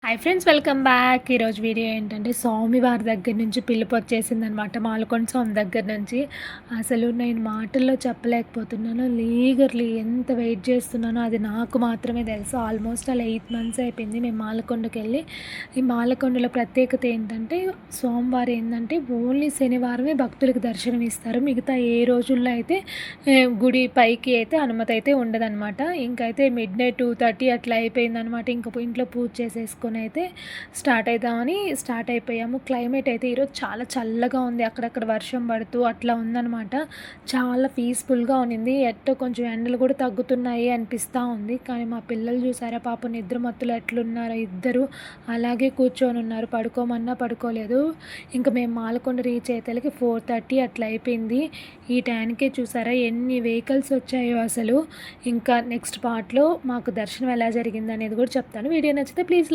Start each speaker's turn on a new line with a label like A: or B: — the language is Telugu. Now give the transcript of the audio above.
A: Hi friends, welcome back. ఈరోజు వీడియో ఏంటంటే స్వామివారి దగ్గర నుంచి పిలుపు వచ్చేసిందనమాట. మాలకొండ స్వామి దగ్గర నుంచి. అసలు నేను మాటల్లో చెప్పలేకపోతున్నాను. లీగర్లీ ఎంత వెయిట్ చేస్తున్నానో అది నాకు మాత్రమే తెలుసు. ఆల్మోస్ట్ అలా 8 మంత్స్ అయిపోయింది మేము మాలకొండకి వెళ్ళి. ఈ మాలకొండలో ప్రత్యేకత ఏంటంటే స్వామివారు ఏంటంటే ఓన్లీ శనివారమే భక్తులకు దర్శనం ఇస్తారు. మిగతా ఏ రోజుల్లో అయితే గుడి పైకి అయితే అనుమతి అయితే ఉండదన్నమాట. ఇంకైతే మిడ్‌నైట్ 2:30 అట్లా అయిపోయిందనమాట. ఇంక ఇంట్లో పూజ చేసేసుకొని అయితే స్టార్ట్ అయిపోయాము. క్లైమేట్ అయితే ఈరోజు చాలా చల్లగా ఉంది. అక్కడక్కడ వర్షం పడుతూ అట్లా ఉందనమాట. చాలా పీస్‌ఫుల్‌గా ఉన్నింది. ఎట్టో కొంచెం ఎండలు కూడా తగ్గుతున్నాయి అనిపిస్తూ ఉంది. కానీ మా పిల్లలు చూసారా పాపం నిద్ర మత్తులో ఎట్లున్నారో ఇద్దరు అలాగే కూర్చొని ఉన్నారు. పడుకోమన్నా పడుకోలేదు. ఇంక మేము మాలకొండ రీచ్ అయ్యేతలకి 4:30 అట్లా అయిపోయింది. ఈ టైంకే చూసారా ఎన్ని వెహికల్స్ వచ్చాయో అసలు. ఇంకా నెక్స్ట్ పార్ట్‌లో మాకు దర్శనం ఎలా జరిగిందనేది కూడా చెప్తాను. వీడియో నచ్చితే ప్లీజ్